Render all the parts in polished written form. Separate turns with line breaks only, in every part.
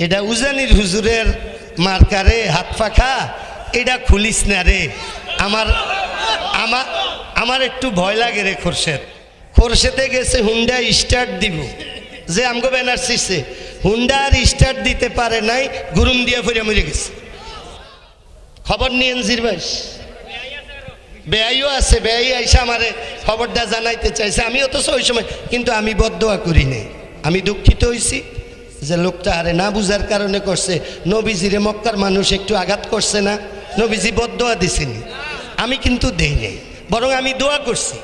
এটা উজানির হুজুরের মার্কারে হাত পাখা, এটা খুলিস না রে। আমার আমার আমার একটু ভয় লাগে রে। খোরশেদে গেছে হুন্ডা স্টার্ট দিব, যে আমগো ব্যানার শিখছে হুন্ডা আর স্টার্ট দিতে পারে নাই, গুরুম দিয়া ফিরে মরে গেছে। খবর নিয়েন জিরবাস, বেআইও আছে, বেআই আইসা আমারে খবরটা জানাইতে চাইছে। আমি অথচ ওই সময় কিন্তু আমি বদদোয়া করি নাই। আমি দুঃখিত হয়েছি যে লোকটা আরে না বুঝার কারণে করছে। নবীজিরে মক্কার মানুষ একটু আঘাত করছে না, নবীজি বদদোয়া দিছেনি, আমি কিন্তু দেই নাই, বরং আমি দোয়া করছি।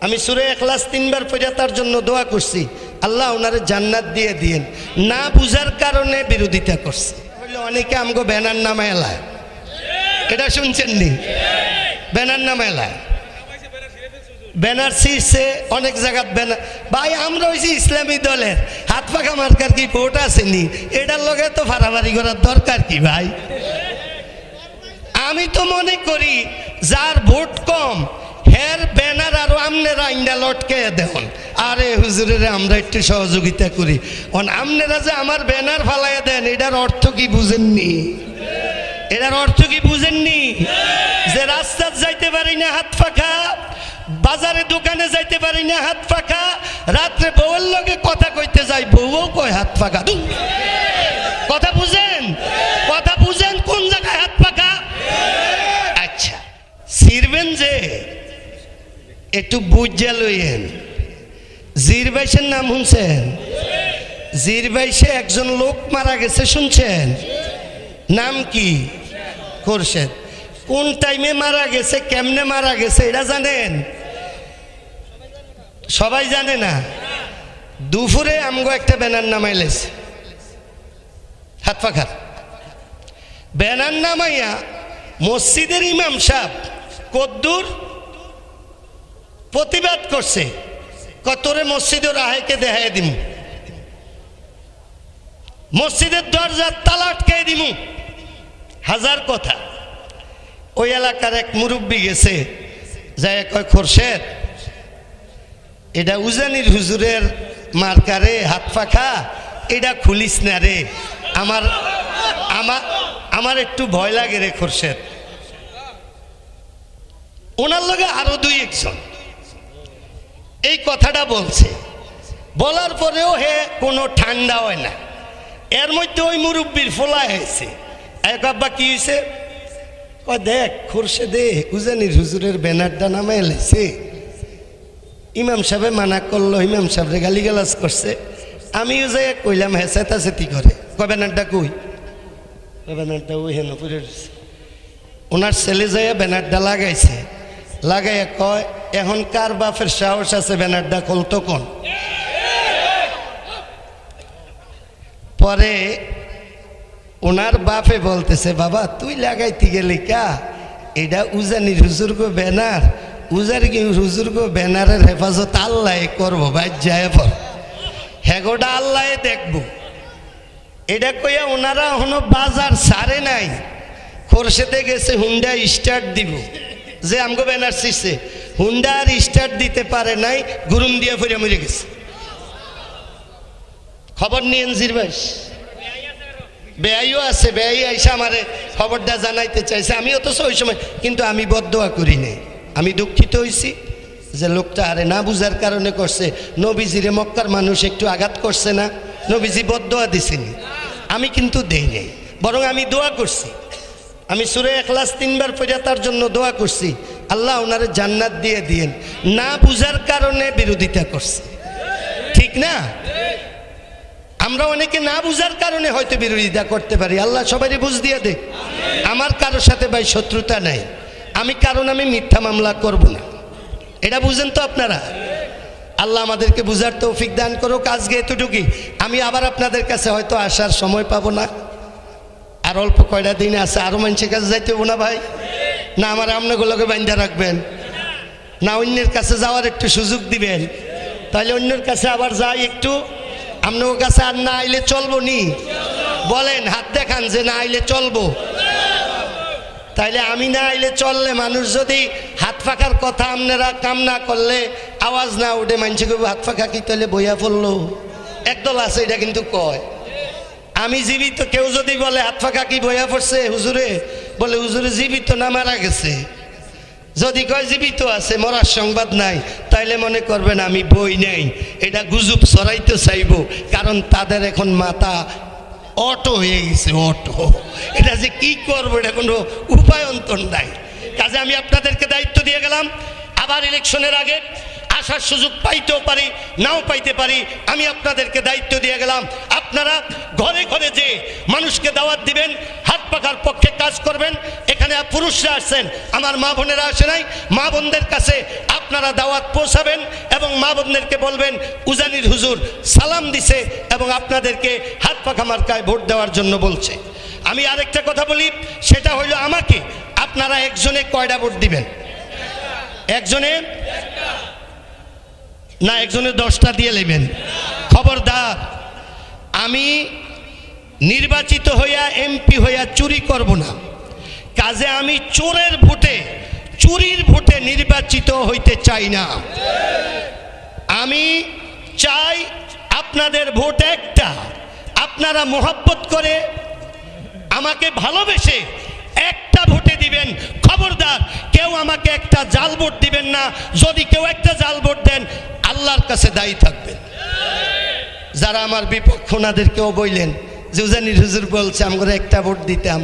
আমি সূরা ইখলাস 3 বার পড়ে তার জন্য দোয়া করছি, আল্লাহ ওনারে জান্নাত দিয়ে দিয়েন। না বুঝার কারণে বিরোধিতা করছে। বললে অনেকে আমগো ব্যানার নামা এলায়, এটা শুনছেন নি? ব্যানার নামা এলায়, ব্যানার ছিঁড়ছে অনেক জায়গায় ব্যানার। ভাই আমরা হয়েছি ইসলামী দলের, হাত পাখা মার্কার কি ভোট আসেনি? এটার লগে তো ফাড়াফাড়ি করার দরকার কি ভাই? আমি তো মনে করি যার ভোট কম হের ব্যানার আরো আমনেরা ইন্ডা লটকে দেন। আরে হুজুরের আমরা একটু সহযোগিতা করি। আমনেরা যে আমার ব্যানার ফালাইয়া দেন, এটার অর্থ কি বুঝেননি? এটার অর্থ কি বুঝেননি? যে রাস্তায় যাইতে পারি না হাত পাখা, বাজারে দোকানে যাইতে পারি না হাত পাখা, রাত্রে বউয়ের লগে কথা কইতে যাই, বউও কয় হাত পাখা। কথা বুঝেন? কথা বুঝেন কোন জায়গায় হাত পাখা? আচ্ছা, সিরবেন যে একটু বুঝা লইয়েন। জিরবাইশের নাম শুনছেন? জিরবাইশে একজন লোক মারা গেছে, শুনছেন? নাম কি? খোরশেদ। কোন টাইমে মারা গেছে, কেমনে মারা গেছে এটা জানেন? সবাই জানে না। দুপুরে আমগো একটা ব্যানার নামাইলেছে হাত পাখার। ব্যানার নামাইয়া মসজিদের ইমাম সাহেব কদ্দুর প্রতিবাদ করছে, কতরে মসজিদের রাহেকে দেখাই দিমু, মসজিদের দরজার তালা আটকাই দিমু, হাজার কথা। ওই এলাকার এক মুরব্বী গেছে, যাই কয় খোরশেদ এটা উজানির হুজুরের মার্কারে হাত পাখা, এটা খুলিস না রে। আমার আমার আমার একটু ভয় লাগে রে খোরশেদ। ওনার লগে আরো 2-1 এই কথাটা বলছে, বলার পরেও হে কোনো ঠান্ডা হয় না। এর মধ্যে ওই মুরব্বীর ফোলা হয়েছে। এক আব্বা কি হয়েছে? দেখ খোরশেদে উজানির হুজুরের ব্যানারটা নামে এলেছে, ইমাম সাহেব মানা করলো, ইমাম সাহেবরে গালিগালাজ করছে। আমিও যাই কইলাম, হ্যাঁ চেতাচেতি করে। ব্যানারটা কই? ব্যানারটা ওই হেন পুরে। ওনার ছেলে যাইয়া ব্যানারটা লাগাইছে, লাগাইয়া কয় এখন কার বাপের সাহস আছে ব্যানারটা খুলতো কোন? পরে ওনার বাপে বলতেছে, বাবা তুই লাগাইতে গেলি কা? এটা উজানির হুজুর গো ব্যানার, উজার কি হুজুর গো ব্যানারের হেফাজত আল্লাহ করবো, ভাই যায় পর হেগোটা আল্লাহ দেখবো। এটা কইয়া ওনারা এখনো বাজার ছাড়ে নাই। খোরশেদে গেছে হুন্ডা স্টার্ট দিব, যে আমগো ব্যানার শিখছে হুন্ডা আর স্টার্ট দিতে পারে নাই, গুরুম দিয়া ফিরে মরে গেছে। খবর নিয়েন জিরবাস, বেআইও আছে, বেআই আইসা আমারে খবরটা জানাইতে চাইছে। আমি অথচ ওই সময় কিন্তু আমি বদদোয়া করি নাই। আমি দুঃখিত হয়েছি যে লোকটা আরে না বুঝার কারণে করছে। নবীজিরে মক্কার মানুষ একটু আঘাত করছে না, নবীজি বদদোয়া দিছেনি, আমি কিন্তু দেই নাই, বরং আমি দোয়া করছি। আমি সূরা ইখলাস 3 বার পড়ে তার জন্য দোয়া করছি, আল্লাহ ওনারে জান্নাত দিয়ে দিয়েন। না বুঝার কারণে বিরোধিতা করছে, ঠিক না? আমরা অনেকে না বুঝার কারণে হয়তো বিরোধিতা করতে পারি। আল্লাহ সবারই বুঝ দিয়ে দে। আমার কারোর সাথে ভাই শত্রুতা নাই, আমি কারণ আমি মিথ্যা মামলা করব না, এটা বুঝেন তো আপনারা। আল্লাহ আমাদেরকে বুঝার তৌফিক দান করুক। আজকে এতটুকুই। আমি আবার আপনাদের কাছে হয়তো আসার সময় পাবো না, আর অল্প কয়টা দিন আছে। আরো মানুষের কাছে যাইতে হবো না ভাই? না আমার আপনাগুলোকে বান্ধা রাখবেন, না অন্যের কাছে যাওয়ার একটু সুযোগ দিবেন? তাহলে অন্যের কাছে আবার যাই একটু। আপনার কাছে আর না আইলে চলবো নি? বলেন, হাত দেখান যে না আইলে চলবো। তাইলে আমি না আইলে চললে, মানুষ যদি হাত পাখার কথা আপনারা কাম না করলে, আওয়াজ না উঠে, মানুষকে হাত পাখা কি তাহলে বইয়া পড়লো। একদল আছে এটা কিন্তু কয়, আমি জীবিত, কেউ যদি বলে হাত ফাঁকা কি বইয়া পড়ছে হুজুরে, বলে হুজুরে জীবিত না মারা গেছে। যদি কয় জীবিত আছে, মরার সংবাদ নাই, তাইলে মনে করবেন আমি বই নেই, এটা গুজব ছড়াইতে চাইব। কারণ তাদের এখন মাথা অটো হয়ে গেছে, অটো। এটা যে কি করবো, এটা কোনো উপায় অন্তর নাই। কাজে আমি আপনাদেরকে দায়িত্ব দিয়ে গেলাম, আবার ইলেকশনের আগে আসার সুযোগ পাইতেও পারি, নাও পাইতে পারি। আমি আপনাদেরকে দায়িত্ব দিয়ে গেলাম, আপনারা ঘরে ঘরে যে মানুষকে দাওয়াত দিবেন, হাত পাখার পক্ষে কাজ করবেন। এখানে পুরুষরা আসছেন, আমার মা বোনেরা আসে নাই, মা বোনদের কাছে আপনারা দাওয়াত পৌঁছাবেন এবং মা বোনদেরকে বলবেন উজানির হুজুর সালাম দিছে এবং আপনাদেরকে হাত পাখা মার্কায় ভোট দেওয়ার জন্য বলছে। আমি আরেকটা কথা বলি, সেটা হইল আমাকে আপনারা একজনে কয়টা ভোট দিবেন? একজনে না, একজনে 10টা দিয়ে নেবেন। খবরদার, আমি নির্বাচিত হইয়া এমপি হইয়া চুরি করব না। কাজে আমি চোরের ভোটে, চুরির ভোটে নির্বাচিত হইতে চাই না। আমি চাই আপনাদের ভোট একটা, আপনারা মোহাব্বত করে আমাকে ভালোবেসে একটা ভোটে দিবেন। খবরদার, কেউ আমাকে একটা জাল ভোট দিবেন না। যদি কেউ একটা জাল ভোট দেন, আল্লাহর কাছে দায়ী থাকবেন। যারা আমার বিপক্ষ, ওনাদেরকেও বললেন যে উজানির হুজুর বলছে আমরা একটা ভোট দিতাম।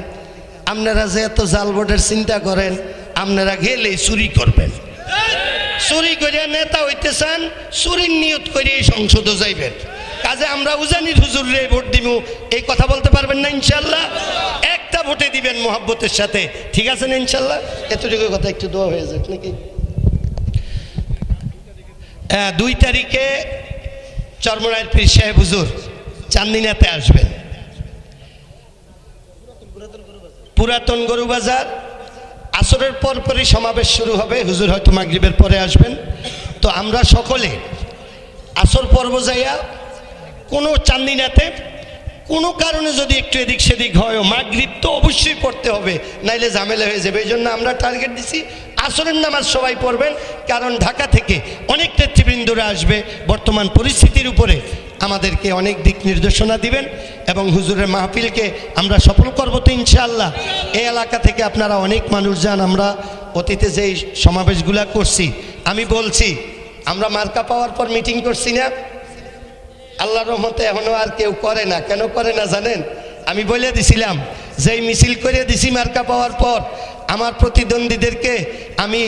আপনারা যে এত জাল ভোটের চিন্তা করেন, আপনারা গেলে চুরি করবেন। চুরি করিয়া নেতা হইতে চান, চুরির নিয়ত করিয়ে সংসদে যাইবেন। কাজে আমরা উজানির হুজুরে ভোট দিব, এই কথা বলতে পারবেন না ইনশাল্লাহ? একটা ভোটে দিবেন মোহাব্বতের সাথে, ঠিক আছে না ইনশাল্লাহ? এতটুকু কথা, একটু দোয়া হয়ে যাক নাকি? 2 তারিখে চরমনাইয়ের পীর সাহেব হুজুর চান্দিনাতে আসবেন। পুরাতন গরু বাজার, আসরের পরপরই সমাবেশ শুরু হবে। হুজুর হয়তো মাগরিবের পরে আসবেন। তো আমরা সকলে আসর পর্ব যাইয়া কোনো চান্দিনাতে কোনো কারণে যদি একটু এদিক সেদিক হয়, মাগরিব তো অবশ্যই পড়তে হবে, নাইলে ঝামেলা হয়ে যাবে। এই জন্য আমরা টার্গেট দিছি আসরের নামাজ সবাই পড়বেন। কারণ ঢাকা থেকে অনেক নেতৃবৃন্দরা আসবে, বর্তমান পরিস্থিতির উপরে আমাদেরকে অনেক দিক নির্দেশনা দিবেন এবং হুজুরের মাহফিলকে আমরা সফল করব তো ইনশাআল্লাহ। এই এলাকা থেকে আপনারা অনেক মানুষ যান। আমরা অতীতে যেই সমাবেশগুলা করছি, আমি বলছি আমরা মার্কা পাওয়ার পর মিটিং করছি না, আল্লাহর রহমতে এখনো আর কেউ করে না। কেন করে না জানেন? আমি বলে দিছিলাম, যেই মিছিল করে দিছি মার্কা পাওয়ার পর, আমার প্রতিদ্বন্দ্বীদেরকে আমি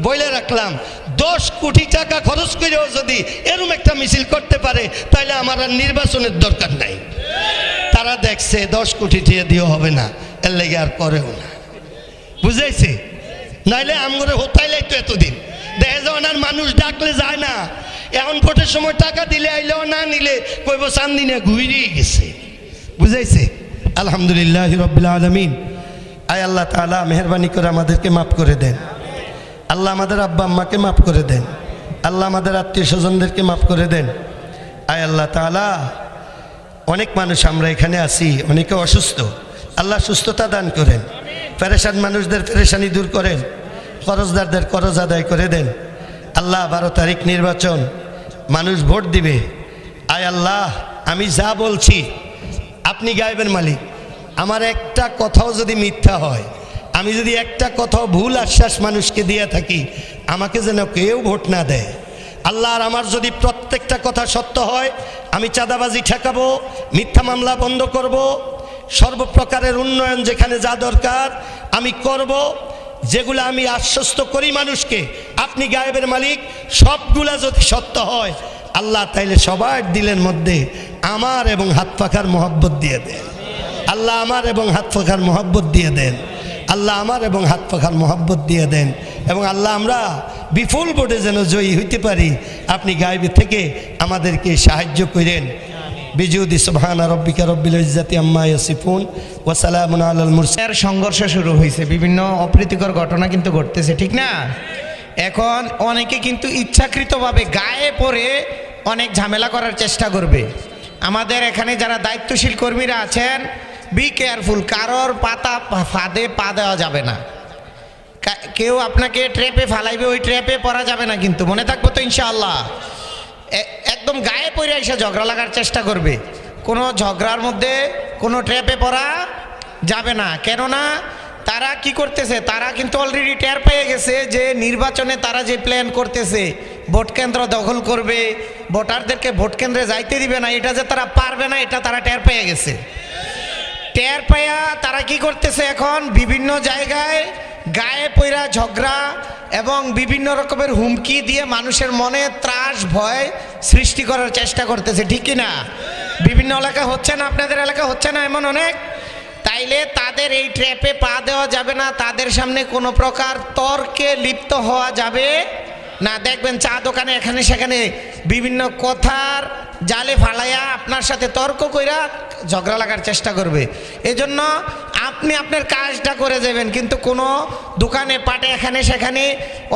বলে রাখলাম 10 কোটি টাকা খরচ করেও যদি এরকম একটা মিছিল করতে পারে, তাহলে আমার আর নির্বাচনের দরকার নাই। তারা দেখছে 10 কোটি টাকা দিয়েও হবে না, এর লেগে আর করেও না। বুঝাইছে? নাইলে আমগরে হতাইলাই তো এতদিন দেখে যাওয়ান, আর মানুষ ডাকলে যায় না। এখন ভোটের সময় টাকা দিলে আইলেও না নিলে কইব চান্দিনা ঘুরিয়ে গেছে। বুঝাইছে? আলহামদুলিল্লাহ রাব্বিল আলামিন। আয় আল্লাহ তাআলা মেহেরবানি করে আমাদেরকে মাফ করে দেন। আল্লাহ আমাদের আব্বা আম্মাকে মাফ করে দেন। আল্লাহ আমাদের আত্মীয় স্বজনদেরকে মাফ করে দেন। আয় আল্লাহ তাআলা, অনেক মানুষ আমরা এখানে আছি, অনেকে অসুস্থ, আল্লাহ সুস্থতা দান করেন। পেরেশান মানুষদের পেরেশানি দূর করেন, করজদারদের করজ আদায় করে দেন। আল্লাহ 12 তারিখ নির্বাচন, মানুষ ভোট দিবে। আয় আল্লাহ, আমি যা বলছি আপনি গায়েবের মালিক। আমার একটা কথাও যদি মিথ্যা হয়, আমি যদি একটা কথাও ভুল আশ্বাস মানুষকে দিয়ে থাকি, আমাকে যেন কেউ ভোট না দেয় আল্লাহ। আর আমার যদি প্রত্যেকটা কথা সত্য হয়, আমি চাঁদাবাজি ঠেকাবো, মিথ্যা মামলা বন্ধ করব, সর্বপ্রকারের উন্নয়ন যেখানে যা দরকার আমি করব। যেগুলো আমি আশ্বস্ত করি মানুষকে, আপনি গায়েবের মালিক, সবগুলা যদি সত্য হয় আল্লাহ, তাইলে সবার দিলের মধ্যে আমার এবং হাত পাখার মোহাব্বত দিয়ে দেন আল্লাহ। আমার এবং হাত পাখার মোহাব্বত দিয়ে দেন আল্লাহ। আমার এবং হাত পাখার মোহাব্বত দিয়ে দেন এবং আল্লাহ, আমরা বিপুল ভোটে যেন জয়ী হইতে পারি। আপনি গায়েব থেকে আমাদেরকে সাহায্য করেন। বিজুদি সুবহানা রাব্বিকা রব্বিল ইজ্জাতি আম্মা ইয়াসিফুন ওয়া সালামুন আলাল মুরসালিন।
সংঘর্ষ শুরু হয়েছে, বিভিন্ন অপ্রীতিকর ঘটনা কিন্তু ঘটতেছে, ঠিক না? এখন অনেকে কিন্তু ইচ্ছাকৃতভাবে গায়ে পড়ে অনেক ঝামেলা করার চেষ্টা করবে। আমাদের এখানে যারা দায়িত্বশীল কর্মীরা আছেন, বি কেয়ারফুল, কারোর পাতা ফাঁদে পা দেওয়া যাবে না। কেউ আপনাকে ট্র্যাপে ফালাইবে, ওই ট্র্যাপে পড়া যাবে না, কিন্তু মনে থাকবো তো ইনশাআল্লাহ। একদম গায়ে পড়ে এসে ঝগড়া লাগার চেষ্টা করবে, কোনো ঝগড়ার মধ্যে কোনো ট্র্যাপে পড়া যাবে না। কেননা তারা কি করতেছে, তারা কিন্তু অলরেডি টের পেয়ে গেছে যে নির্বাচনে তারা যে প্ল্যান করতেছে, ভোট কেন্দ্র দখল করবে, ভোটারদেরকে ভোট কেন্দ্রে যাইতে দিবে না, এটা যে তারা পারবে না, এটা তারা টের পেয়ে গেছে। টের পাইয়া তারা কি করতেছে, এখন বিভিন্ন জায়গায় গায়ে পইরা ঝগড়া এবং বিভিন্ন রকমের হুমকি দিয়ে মানুষের মনে ত্রাস ভয় সৃষ্টি করার চেষ্টা করতেছে, ঠিক কি না? বিভিন্ন এলাকা হচ্ছে না, আপনাদের এলাকা হচ্ছে না এমন অনেক? তাইলে তাদের এই ট্র্যাপে পা দেওয়া যাবে না, তাদের সামনে কোনো প্রকার তর্কে লিপ্ত হওয়া যাবে না। দেখবেন চা দোকানে এখানে সেখানে বিভিন্ন কথার জালে ফালাইয়া আপনার সাথে তর্ক কইরা ঝগড়া লাগার চেষ্টা করবে। এজন্য আপনি আপনার কাজটা করে যাবেন, কিন্তু কোনো দোকানে পাটে এখানে সেখানে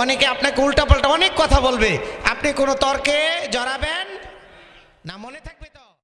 অনেকে আপনাকে উল্টাপাল্টা অনেক কথা বলবে, আপনি কোনো তর্কে জড়াবেন না। মনে থাকে